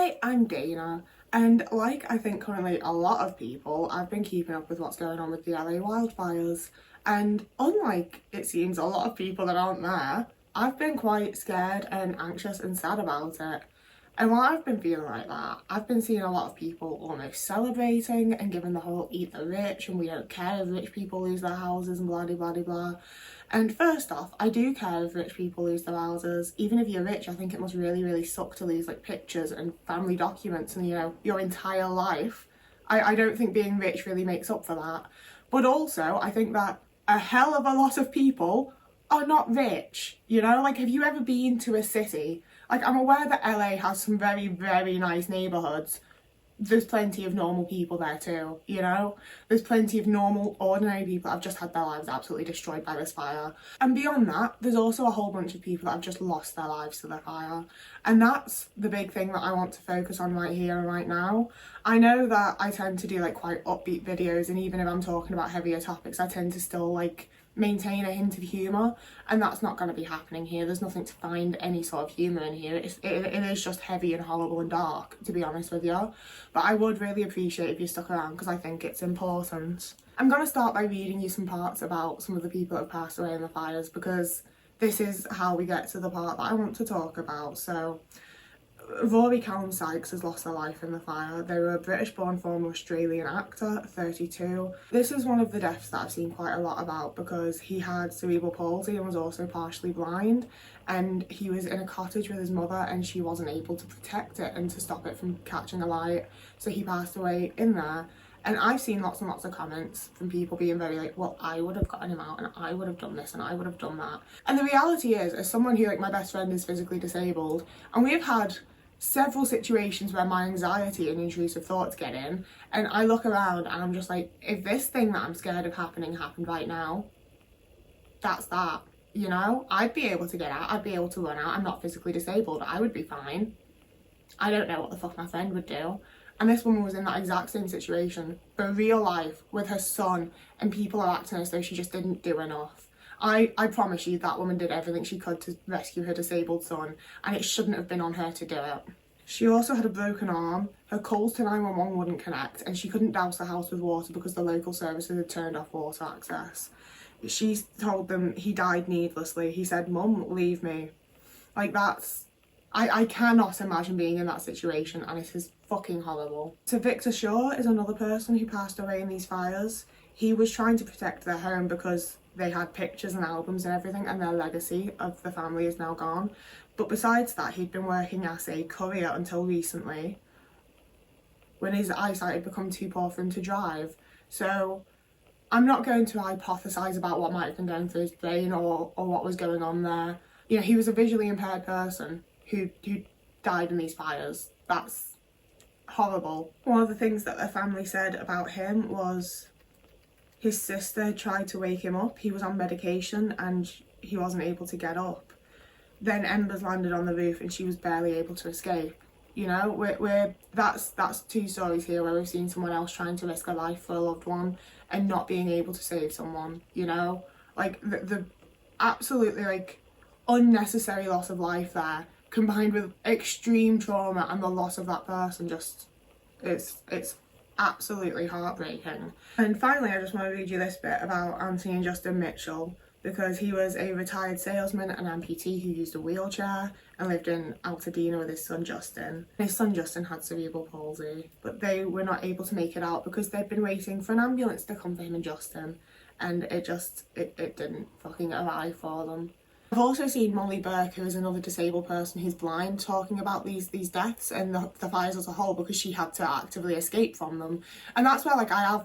Hi, I'm Dana, and like I think currently a lot of people, I've been keeping up with what's going on with the LA wildfires, and unlike it seems a lot of people that aren't there, I've been quite scared and anxious and sad about it. And while I've been feeling like that, I've been seeing a lot of people almost celebrating and giving the whole eat the rich and we don't care if rich people lose their houses and blah blah blah blah. And first off, I do care if rich people lose their houses. Even if you're rich, I think it must really, really suck to lose like pictures and family documents and your entire life. I don't think being rich really makes up for that. But also, I think that a hell of a lot of people are not rich, like have you ever been to a city? Like I'm aware that LA has some very, very nice neighbourhoods. There's plenty of normal people there too, There's plenty of normal, ordinary people that have just had their lives absolutely destroyed by this fire. And beyond that, there's also a whole bunch of people that have just lost their lives to the fire. And that's the big thing that I want to focus on right here and right now. I know that I tend to do like quite upbeat videos, and even if I'm talking about heavier topics, I tend to still like maintain a hint of humour, and that's not going to be happening here. There's nothing to find any sort of humour in here. It is just heavy and horrible and dark, to be honest with you. But I would really appreciate if you stuck around because I think it's important. I'm going to start by reading you some parts about some of the people that have passed away in the fires, because this is how we get to the part that I want to talk about. So Rory Callum Sykes has lost their life in the fire. They were a British-born former Australian actor, 32. This is one of the deaths that I've seen quite a lot about because he had cerebral palsy and was also partially blind, and he was in a cottage with his mother and she wasn't able to protect it and to stop it from catching alight, so he passed away in there. And I've seen lots and lots of comments from people being very like, well, I would have gotten him out and I would have done this and I would have done that. And the reality is, as someone who, like, my best friend is physically disabled, and we've had several situations where my anxiety and intrusive thoughts get in, and I look around and I'm just like, if this thing that I'm scared of happened right now, that's that, I'd be able to get out, I'd be able to run out. I'm not physically disabled, I would be fine. I don't know what the fuck my friend would do. And this woman was in that exact same situation, but real life, with her son, and people are acting as though she just didn't do enough. I promise you that woman did everything she could to rescue her disabled son, and it shouldn't have been on her to do it. She also had a broken arm, her calls to 911 wouldn't connect, and she couldn't douse the house with water because the local services had turned off water access. She told them he died needlessly. He said, "Mum, leave me." Like, I cannot imagine being in that situation, and it is fucking horrible. So Victor Shaw is another person who passed away in these fires. He was trying to protect their home because they had pictures and albums and everything, and their legacy of the family is now gone. But besides that, he'd been working as a courier until recently, when his eyesight had become too poor for him to drive. So I'm not going to hypothesize about what might have been going through his brain or what was going on there. He was a visually impaired person who died in these fires. That's horrible. One of the things that their family said about him was his sister tried to wake him up. He was on medication and he wasn't able to get up. Then embers landed on the roof and she was barely able to escape. That's two stories here where we've seen someone else trying to risk a life for a loved one and not being able to save someone, Like the absolutely like unnecessary loss of life there, combined with extreme trauma and the loss of that person, it's absolutely heartbreaking. And finally, I just want to read you this bit about Anthony and Justin Mitchell, because he was a retired salesman and amputee who used a wheelchair and lived in Altadena with his son Justin. His son Justin had cerebral palsy, but they were not able to make it out because they'd been waiting for an ambulance to come for him and Justin, and it didn't fucking arrive for them. I've also seen Molly Burke, who is another disabled person who's blind, talking about these deaths and the fires as a whole, because she had to actively escape from them. And that's where like I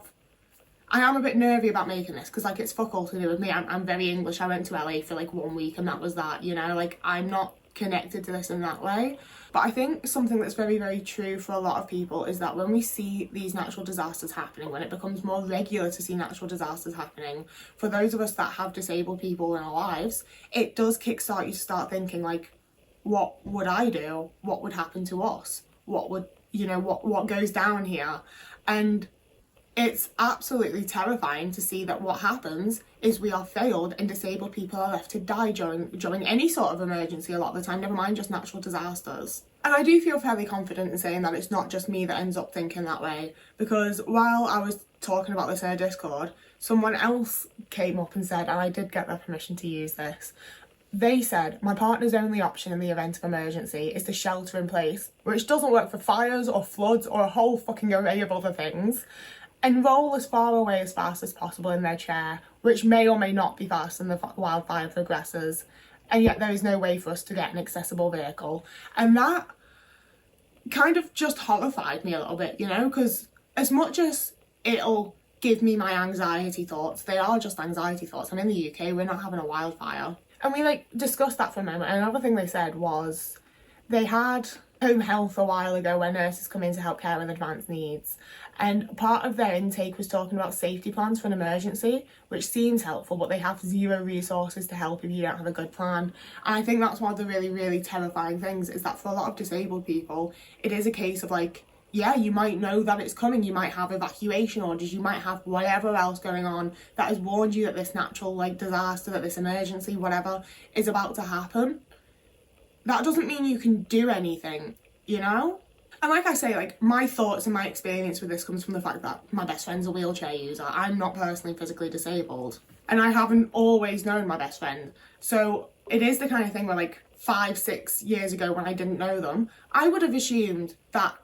am a bit nervy about making this, because like it's fuck all to do with me. I'm very English. I went to LA for like 1 week and that was that, like I'm not connected to this in that way. But I think something that's very, very true for a lot of people is that when we see these natural disasters happening, when it becomes more regular to see natural disasters happening, for those of us that have disabled people in our lives, it does kickstart you to start thinking like, what would I do? What would happen to us? What would, what goes down here? And It's absolutely terrifying to see that what happens is we are failed and disabled people are left to die during any sort of emergency a lot of the time, never mind just natural disasters. And I do feel fairly confident in saying that it's not just me that ends up thinking that way, because while I was talking about this in a Discord, someone else came up and said, and I did get their permission to use this, they said, my partner's only option in the event of emergency is to shelter in place, which doesn't work for fires or floods or a whole fucking array of other things, and roll as far away as fast as possible in their chair, which may or may not be faster than the wildfire progresses, and yet there is no way for us to get an accessible vehicle. And that kind of just horrified me a little bit, you know, because as much as it'll give me my anxiety thoughts, they are just anxiety thoughts. I'm in the UK, we're not having a wildfire. And we discussed that for a moment, and another thing they said was they had home health a while ago where nurses come in to help care with advanced needs, and part of their intake was talking about safety plans for an emergency, which seems helpful, but they have zero resources to help if you don't have a good plan. And I think that's one of the really, really terrifying things, is that for a lot of disabled people, it is a case of yeah, you might know that it's coming, you might have evacuation orders, you might have whatever else going on that has warned you that this natural disaster, that this emergency, whatever, is about to happen. That doesn't mean you can do anything, you know? And like I say, my thoughts and my experience with this comes from the fact that my best friend's a wheelchair user. I'm not personally physically disabled, and I haven't always known my best friend. So it is the kind of thing where 5-6 years ago, when I didn't know them, I would have assumed that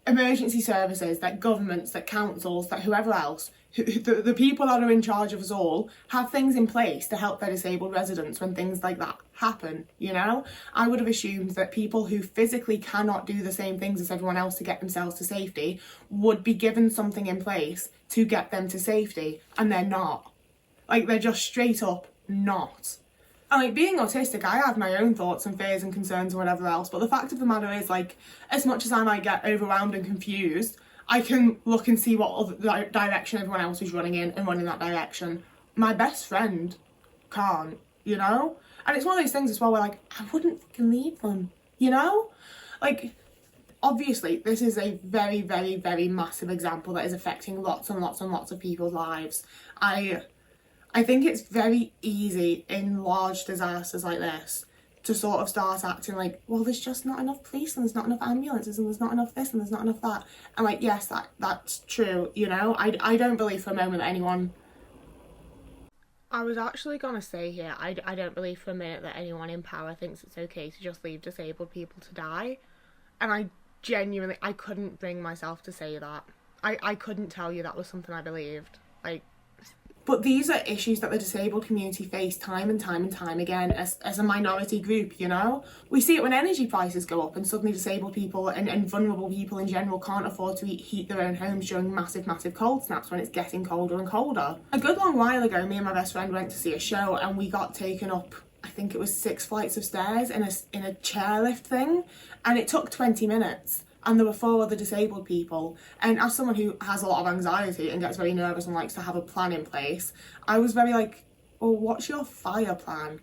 emergency services, that governments, that councils, that whoever else, the people that are in charge of us all, have things in place to help their disabled residents when things like that happen, you know? I would have assumed that people who physically cannot do the same things as everyone else to get themselves to safety would be given something in place to get them to safety, and they're not. They're just straight up not. And being autistic, I have my own thoughts and fears and concerns and whatever else, but the fact of the matter is, as much as I might get overwhelmed and confused, I can look and see what other direction everyone else is running in and run in that direction. My best friend can't, you know? And it's one of those things as well where I wouldn't fucking leave them, you know? Obviously, this is a very, very, very massive example that is affecting lots and lots and lots of people's lives. I think it's very easy in large disasters like this to sort of start acting well, there's just not enough police, and there's not enough ambulances, and there's not enough this, and there's not enough that. And yes, that's true, you know? I don't believe for a moment that anyone... I was actually going to say here, I don't believe for a minute that anyone in power thinks it's okay to just leave disabled people to die. And I genuinely, I couldn't bring myself to say that. I couldn't tell you that was something I believed. But these are issues that the disabled community face time and time and time again as a minority group, you know? We see it when energy prices go up and suddenly disabled people and vulnerable people in general can't afford to heat their own homes during massive, massive cold snaps when it's getting colder and colder. A good long while ago, me and my best friend went to see a show, and we got taken up, I think it was 6 flights of stairs in a chairlift thing, and it took 20 minutes. And there were 4 other disabled people. And as someone who has a lot of anxiety and gets very nervous and likes to have a plan in place, I was very well, what's your fire plan?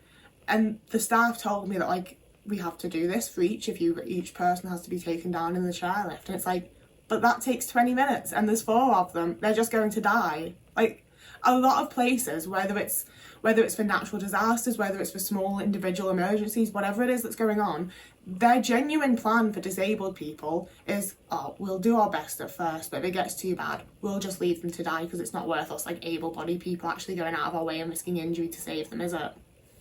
And the staff told me that we have to do this for each person has to be taken down in the chairlift. And it's but that takes 20 minutes and there's 4 of them. They're just going to die. A lot of places, whether it's for natural disasters, whether it's for small individual emergencies, whatever it is that's going on, their genuine plan for disabled people is, oh, we'll do our best at first, but if it gets too bad, we'll just leave them to die because it's not worth us, able-bodied people, actually going out of our way and risking injury to save them, is it?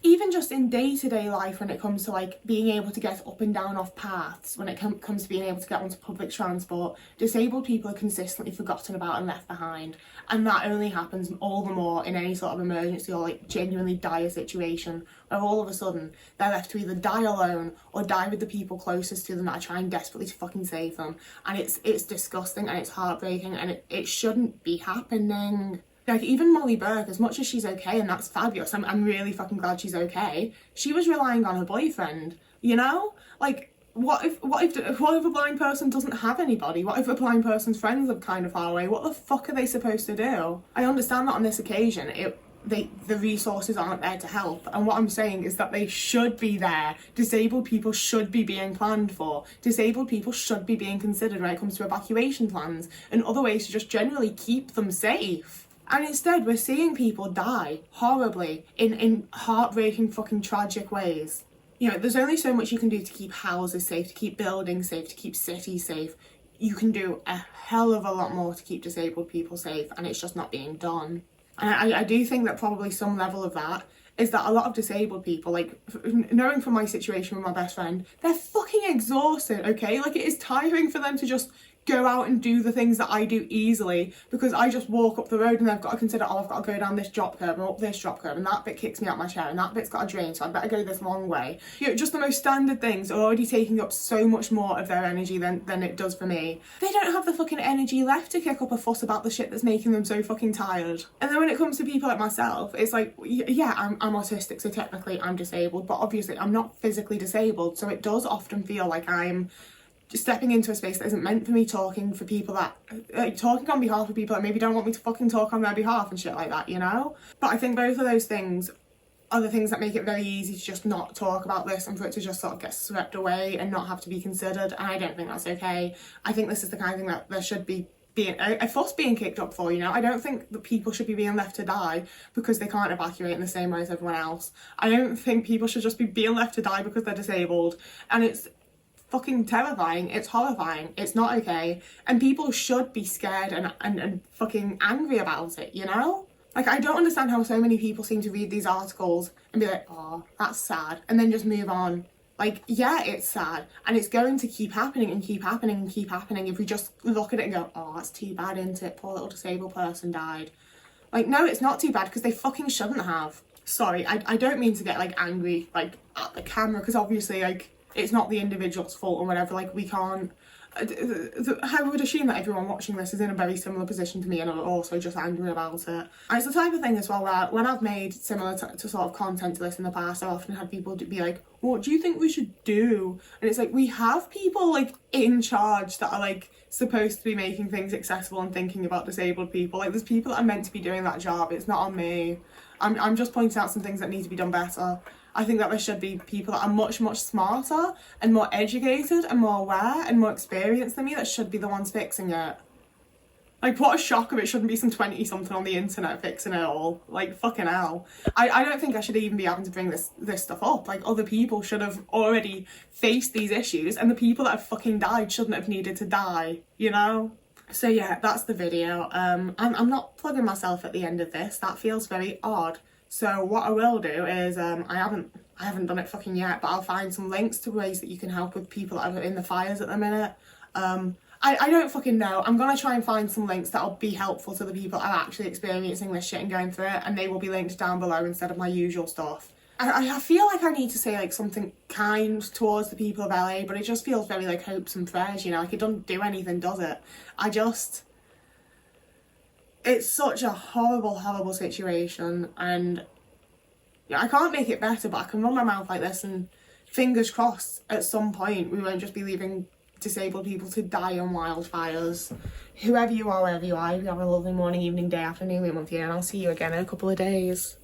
Even just in day-to-day life, when it comes to being able to get up and down off paths, when it comes to being able to get onto public transport, disabled people are consistently forgotten about and left behind, and that only happens all the more in any sort of emergency or genuinely dire situation, where all of a sudden they're left to either die alone or die with the people closest to them that are trying desperately to fucking save them. And it's disgusting and it's heartbreaking, and it shouldn't be happening. Even Molly Burke, as much as she's okay, and that's fabulous, I'm really fucking glad she's okay, she was relying on her boyfriend, you know? What if a blind person doesn't have anybody? What if a blind person's friends are kind of far away? What the fuck are they supposed to do? I understand that on this occasion, the resources aren't there to help. And what I'm saying is that they should be there. Disabled people should be being planned for. Disabled people should be being considered when it comes to evacuation plans and other ways to just generally keep them safe. And instead, we're seeing people die horribly in heartbreaking, fucking tragic ways. You know, there's only so much you can do to keep houses safe, to keep buildings safe, to keep cities safe. You can do a hell of a lot more to keep disabled people safe, and it's just not being done. And I do think that probably some level of that is that a lot of disabled people, like, knowing from my situation with my best friend, they're fucking exhausted, okay? Like, it is tiring for them to just go out and do the things that I do easily, because I just walk up the road and I've got to consider, oh, I've got to go down this drop curb and up this drop curb, and that bit kicks me out my chair, and that bit's got a drain, so I better go this long way. You know, just the most standard things are already taking up so much more of their energy than it does for me. They don't have the fucking energy left to kick up a fuss about the shit that's making them so fucking tired. And then when it comes to people like myself, it's like, yeah, I'm autistic, so technically I'm disabled, but obviously I'm not physically disabled, so it does often feel like I'm just stepping into a space that isn't meant for me, talking for people that, like, talking on behalf of people that maybe don't want me to fucking talk on their behalf and shit like that, you know? But I think both of those things are the things that make it very easy to just not talk about this and for it to just sort of get swept away and not have to be considered, and I don't think that's okay. I think this is the kind of thing that there should be a fuss being kicked up for, you know? I don't think that people should be being left to die because they can't evacuate in the same way as everyone else. I don't think people should just be being left to die because they're disabled, and it's fucking terrifying, it's horrifying, it's not okay, and people should be scared and fucking angry about it, you know? Like, I don't understand how so many people seem to read these articles and be like, oh, that's sad, and then just move on. Like, yeah, it's sad, and it's going to keep happening and keep happening and keep happening if we just look at it and go, oh, that's too bad, isn't it? Poor little disabled person died. Like, no, it's not too bad, because they fucking shouldn't have. Sorry, I don't mean to get, like, angry, like, at the camera, because obviously, like, it's not the individual's fault or whatever, like, we can't, I would assume that everyone watching this is in a very similar position to me and are also just angry about it. And it's the type of thing as well where when I've made similar to sort of content to this in the past, I've often had people be like, what do you think we should do? And it's like, we have people, like, in charge that are, like, supposed to be making things accessible and thinking about disabled people. Like, there's people that are meant to be doing that job, it's not on me. I'm just pointing out some things that need to be done better. I think that there should be people that are much, much smarter and more educated and more aware and more experienced than me that should be the ones fixing it. Like, what a shock if it shouldn't be some 20-something on the internet fixing it all. Like, fucking hell. I don't think I should even be having to bring this stuff up. Like, other people should have already faced these issues, and the people that have fucking died shouldn't have needed to die, you know? So yeah, that's the video. I'm not plugging myself at the end of this. That feels very odd. So what I will do is, I haven't done it fucking yet, but I'll find some links to ways that you can help with people that are in the fires at the minute. I don't fucking know. I'm gonna try and find some links that'll be helpful to the people that are actually experiencing this shit and going through it, and they will be linked down below instead of my usual stuff. I feel like I need to say, like, something kind towards the people of LA, but it just feels very, like, hopes and prayers, you know? Like, it doesn't do anything, does it? It's such a horrible, horrible situation, and yeah, I can't make it better, but I can run my mouth like this, and fingers crossed at some point we won't just be leaving disabled people to die on wildfires. Whoever you are, wherever you are, you have a lovely morning, evening, day, afternoon, month, year, and I'll see you again in a couple of days.